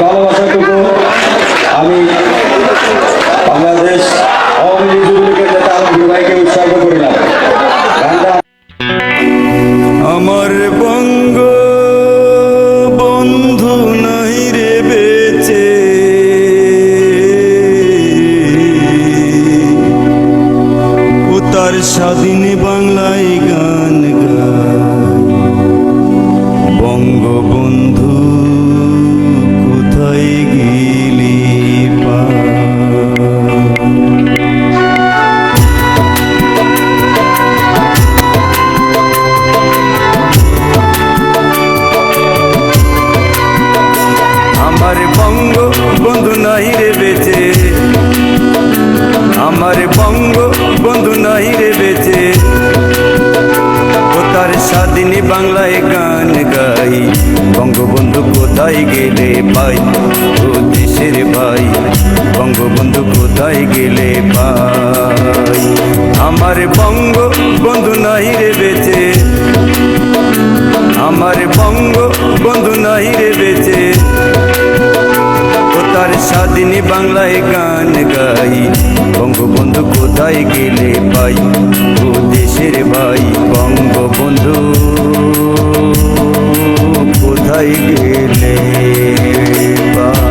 ভালোবাসাটুকু আমি বাংলাদেশ আওয়ামী লীগ যুবলীগের নেতা আলমগীর ভাইকে উৎসর্গ করিলাম। আমার বঙ্গ বন্ধু নাই রে বেঁচে, ও তার স্বাধীন বাংলায় গান গায়। বঙ্গবন্ধু কোথায় গেলি আমার বঙ্গ বন্ধু নাই রে বেঁচে, আমার বঙ্গ বন্ধু নাই রে বেঁচে, ও তার স্বাধীনী বাংলায় গান গাই। বঙ্গবন্ধু কোথায় গেলে পাই, ও দেশের ভাই, বঙ্গবন্ধু কোথায় গেলে পাই। আমার বঙ্গ বন্ধু নাই রে বেঁচে, আমার বঙ্গ বন্ধু নাই রে বেঁচে, ও তার স্বাধীনী বাংলায় গান গাই। বঙ্গবন্ধু কোথায় গেলে পাই, ও দেশের ভাই, বঙ্গবন্ধু কোথায় গেলে পাই।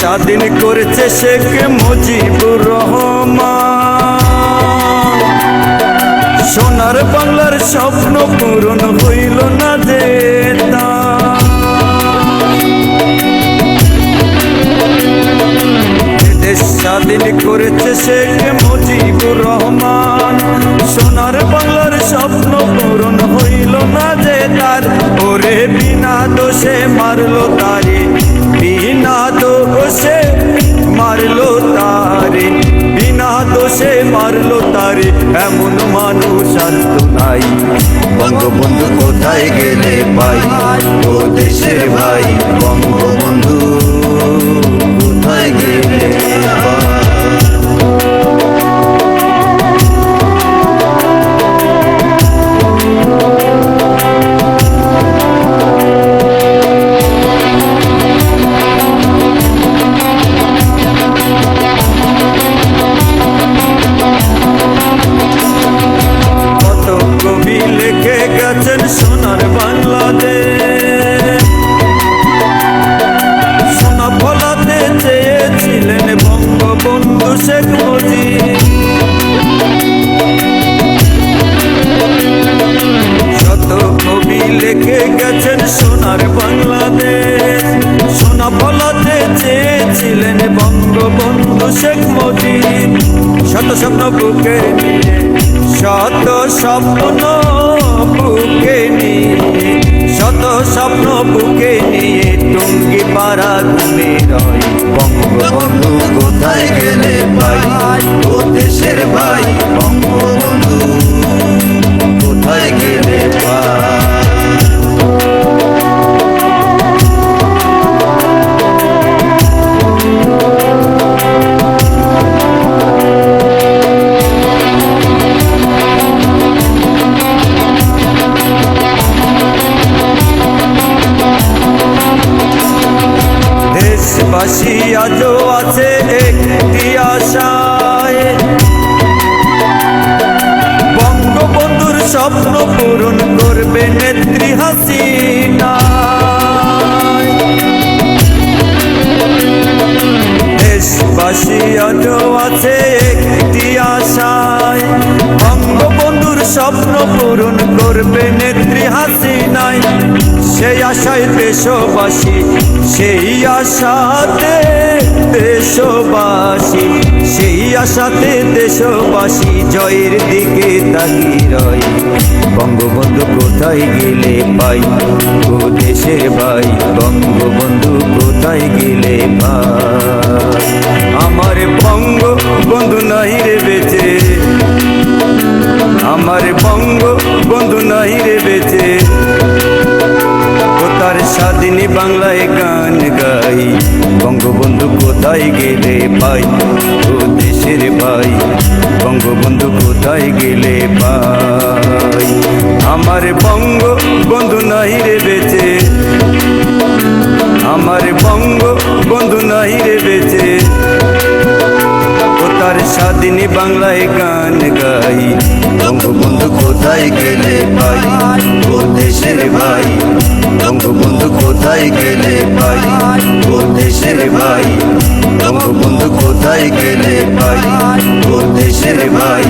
স্বাধীন করেছে শেখ মুজিবুর রহমান, সোনার বাংলার স্বপ্ন পূরণ হইল না যে দেশ স্বাধীন করেছে শেখ মুজিবুর রহমান, সোনার বাংলার স্বপ্ন পূরণ হইল না যে তার। ওরে বিনা দোষে মারলো তারে, বিনা দোষে মারলো তারে, বিনা দোষে মারলো তারে, এমন মানুষ আর তো নাই। বঙ্গবন্ধু কোথায় গেলে পাই, ও দেশের ভাই, বঙ্গবন্ধু কোথায় গেলে পাই। সোনার বাংলাদেশ, সোনা ফলাতে চেয়েছিলেন বঙ্গবন্ধু শেখ মুজিব। শত কবি লিখে গেছেন সোনার বাংলাদেশ, সোনা ফলাতে চেয়েছিলেন বঙ্গবন্ধু শেখ মুজিব। শত স্বপ্ন বুকে নিয়ে, শত স্বপ্ন বুকে নিয়ে, শত স্বপ্ন বুকে নিয়ে টুঙ্গি পাড়া ঘুমে রয়। বঙ্গবন্ধু কোথায় গেলে পাই, ও দেশের ভাই, বঙ্গবন্ধু কোথায় গেলে পাই। দেশবাসী আজও আছে একটি আশায়, বঙ্গবন্ধুর স্বপ্ন পূরণ করবে নেত্রী হাসিনা। দেশবাসী আজও আছে একটি আশায়, বঙ্গবন্ধুর স্বপ্ন পূরণ করবে নেত্রী হাসিনায়। সেই আশায় দেশবাসী, সেই আশাতে দেশবাসী, সেই আশাতে দেশবাসী জয়ের দিকে তাকিয়ে রয়। বঙ্গবন্ধু কোথায় গেলে পাই, ও দেশের ভাই, বঙ্গবন্ধু কোথায় গেলে পাই। আমার বঙ্গবন্ধু নাই রে বেঁচে, আমার বঙ্গবন্ধু নাই রে বেঁচে, স্বাধীনী বাংলায় গান গাই, বঙ্গবন্ধু কোথায় গেলে পাই, ও দেশের ভাই, বঙ্গবন্ধু কোথায় গেলে পাই। আমার বঙ্গবন্ধু নাই রে বেঁচে, আমার বঙ্গবন্ধু নাই রে বেঁচে, ও তার স্বাধীনী বাংলায় গান গাই, বঙ্গবন্ধু কোথায় গেলে পাই, ও দেশের ভাই, বঙ্গবন্ধু কোথায় গেলে পাই, ও দেশের ভাই, বঙ্গবন্ধু কোথায় গেলে পাই, ও দেশের ভাই।